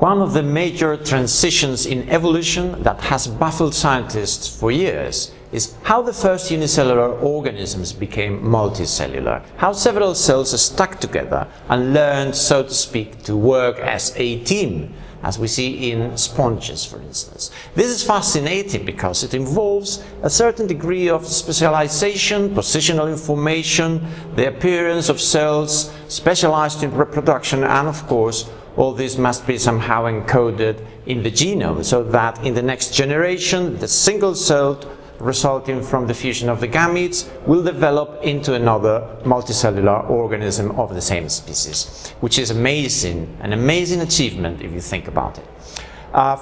One of the major transitions in evolution that has baffled scientists for years is how the first unicellular organisms became multicellular, how several cells stuck together and learned, so to speak, to work as a team, as we see in sponges, for instance. This is fascinating because it involves a certain degree of specialization, positional information, the appearance of cells specialized in reproduction, and of course, all this must be somehow encoded in the genome, so that in the next generation, the single cell resulting from the fusion of the gametes will develop into another multicellular organism of the same species, which is amazing, an amazing achievement if you think about it.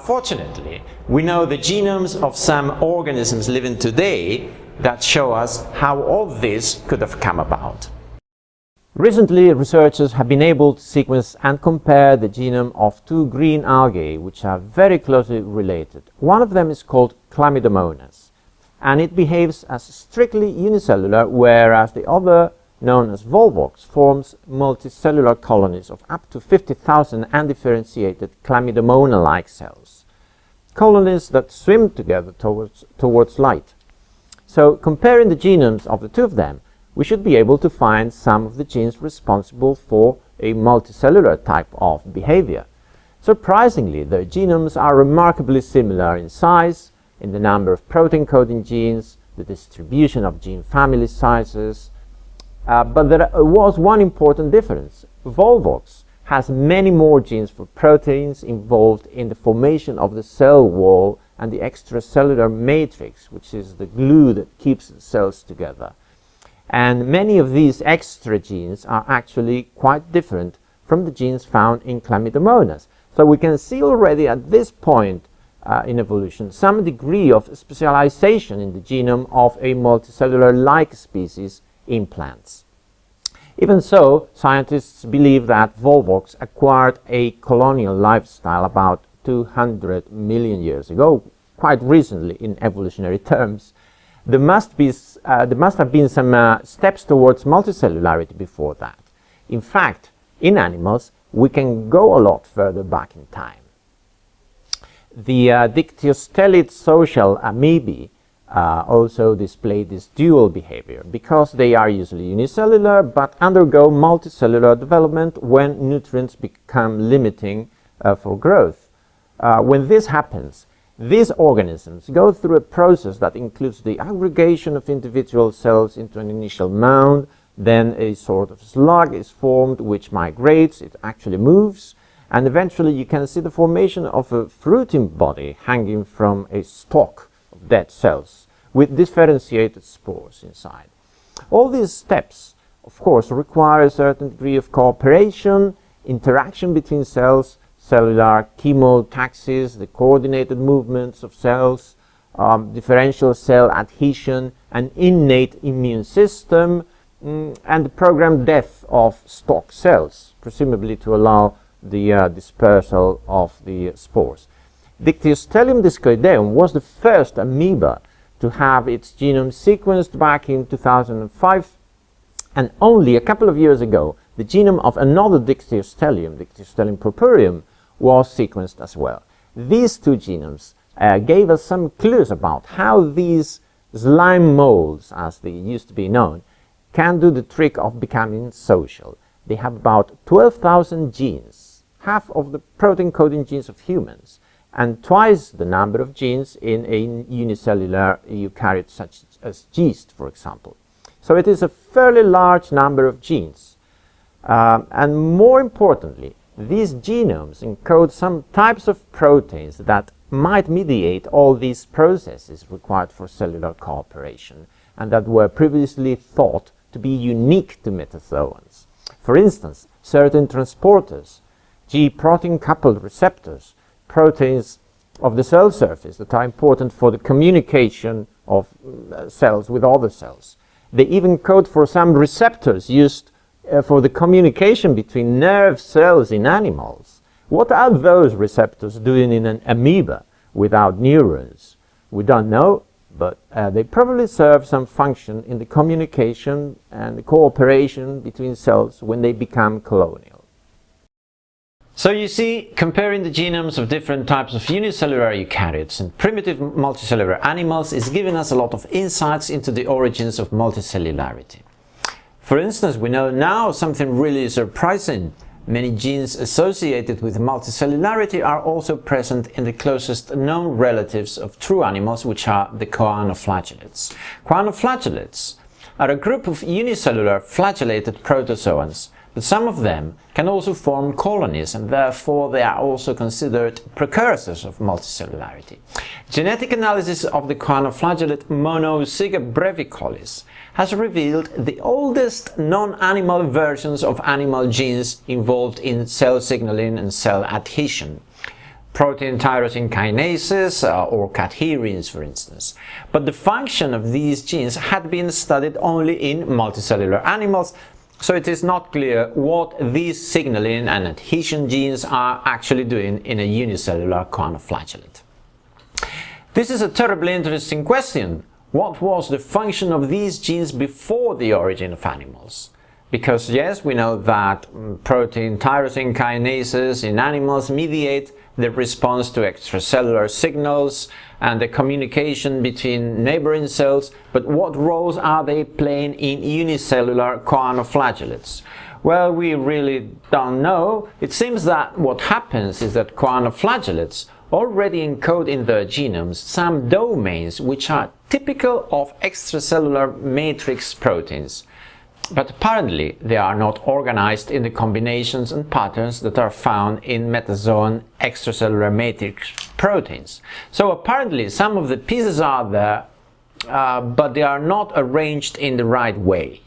Fortunately, we know the genomes of some organisms living today that show us how all this could have come about. Recently, researchers have been able to sequence and compare the genome of two green algae which are very closely related. One of them is called Chlamydomonas, and it behaves as strictly unicellular, whereas the other, known as Volvox, forms multicellular colonies of up to 50,000 undifferentiated Chlamydomona-like cells, colonies that swim together towards light. So, comparing the genomes of the two of them, we should be able to find some of the genes responsible for a multicellular type of behavior. Surprisingly, their genomes are remarkably similar in size, in the number of protein-coding genes, the distribution of gene family sizes, but there was one important difference. Volvox has many more genes for proteins involved in the formation of the cell wall and the extracellular matrix, which is the glue that keeps the cells together. And many of these extra genes are actually quite different from the genes found in Chlamydomonas. So we can see already at this point in evolution some degree of specialization in the genome of a multicellular-like species in plants. Even so, scientists believe that Volvox acquired a colonial lifestyle about 200 million years ago, quite recently in evolutionary terms. There must have been some steps towards multicellularity before that. In fact, in animals, we can go a lot further back in time. The dictyosteliid social amoebae also display this dual behavior because they are usually unicellular but undergo multicellular development when nutrients become limiting for growth. When this happens, these organisms go through a process that includes the aggregation of individual cells into an initial mound, then a sort of slug is formed which migrates, it actually moves, and eventually you can see the formation of a fruiting body hanging from a stalk of dead cells with differentiated spores inside. All these steps, of course, require a certain degree of cooperation, interaction between cells, cellular chemotaxis, the coordinated movements of cells, differential cell adhesion, an innate immune system, and the programmed death of stalk cells, presumably to allow the dispersal of the spores. Dictyostelium discoideum was the first amoeba to have its genome sequenced back in 2005, and only a couple of years ago the genome of another Dictyostelium, Dictyostelium purpureum, was sequenced as well. These two genomes gave us some clues about how these slime molds, as they used to be known, can do the trick of becoming social. They have about 12,000 genes, half of the protein-coding genes of humans, and twice the number of genes in a unicellular eukaryote such as yeast, for example. So it is a fairly large number of genes. And more importantly, these genomes encode some types of proteins that might mediate all these processes required for cellular cooperation and that were previously thought to be unique to metazoans. For instance, certain transporters, G-protein-coupled receptors, proteins of the cell surface that are important for the communication of cells with other cells. They even code for some receptors used for the communication between nerve cells in animals. What are those receptors doing in an amoeba without neurons? We don't know, but they probably serve some function in the communication and the cooperation between cells when they become colonial. So you see, comparing the genomes of different types of unicellular eukaryotes and primitive multicellular animals is giving us a lot of insights into the origins of multicellularity. For instance, we know now something really surprising. Many genes associated with multicellularity are also present in the closest known relatives of true animals, which are the choanoflagellates. Choanoflagellates are a group of unicellular flagellated protozoans, but some of them can also form colonies, and therefore they are also considered precursors of multicellularity. Genetic analysis of the choanoflagellate Monozyga brevicollis has revealed the oldest non-animal versions of animal genes involved in cell signaling and cell adhesion. Protein tyrosine kinases or cadherins, for instance. But the function of these genes had been studied only in multicellular animals, so it is not clear what these signaling and adhesion genes are actually doing in a unicellular choanoflagellate. This is a terribly interesting question. What was the function of these genes before the origin of animals? Because yes, we know that protein tyrosine kinases in animals mediate the response to extracellular signals and the communication between neighboring cells, but what roles are they playing in unicellular choanoflagellates? Well, we really don't know. It seems that what happens is that choanoflagellates already encode in their genomes some domains which are typical of extracellular matrix proteins. But apparently they are not organized in the combinations and patterns that are found in metazoan extracellular matrix proteins. So apparently some of the pieces are there, but they are not arranged in the right way,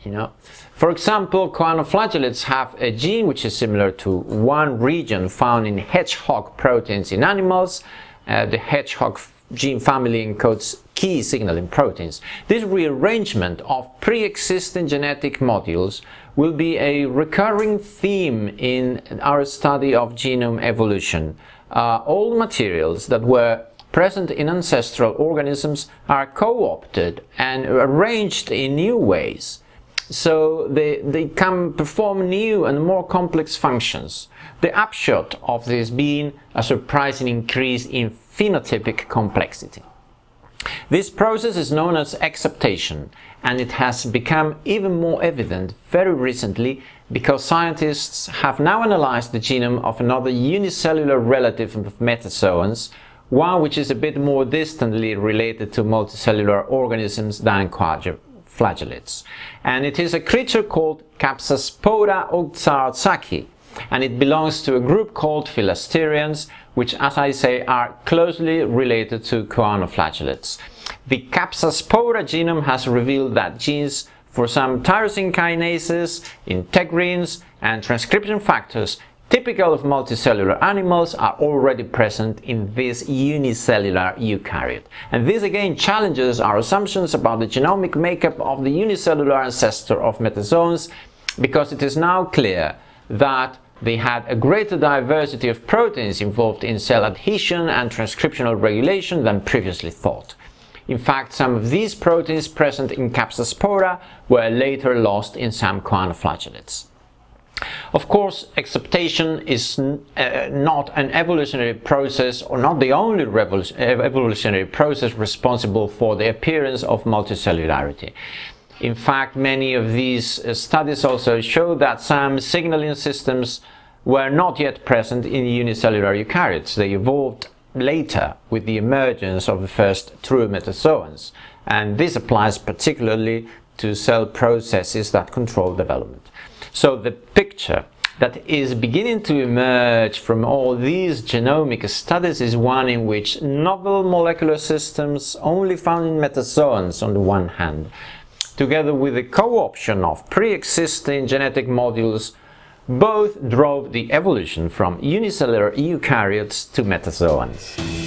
For example, choanoflagellates have a gene which is similar to one region found in hedgehog proteins in animals. The hedgehog gene family encodes key signaling proteins. This rearrangement of pre-existing genetic modules will be a recurring theme in our study of genome evolution. All materials that were present in ancestral organisms are co-opted and arranged in new ways, so they can perform new and more complex functions. The upshot of this being a surprising increase in phenotypic complexity. This process is known as exaptation, and it has become even more evident very recently because scientists have now analyzed the genome of another unicellular relative of metazoans, one which is a bit more distantly related to multicellular organisms than choanoflagellates. And it is a creature called Capsaspora ogzartsaki, and it belongs to a group called Philasterians, which, as I say, are closely related to choanoflagellates. The Capsaspora genome has revealed that genes for some tyrosine kinases, integrins, and transcription factors typical of multicellular animals are already present in this unicellular eukaryote. And this again challenges our assumptions about the genomic makeup of the unicellular ancestor of metazoans, because it is now clear that they had a greater diversity of proteins involved in cell adhesion and transcriptional regulation than previously thought. In fact, some of these proteins present in Capsaspora were later lost in some choanoflagellates. Of course, exaptation is not an evolutionary process, or not the only evolutionary process responsible for the appearance of multicellularity. In fact, many of these studies also show that some signaling systems were not yet present in unicellular eukaryotes. They evolved later with the emergence of the first true metazoans, and this applies particularly to cell processes that control development. So the picture that is beginning to emerge from all these genomic studies is one in which novel molecular systems only found in metazoans on the one hand, together with the co-option of pre-existing genetic modules, both drove the evolution from unicellular eukaryotes to metazoans.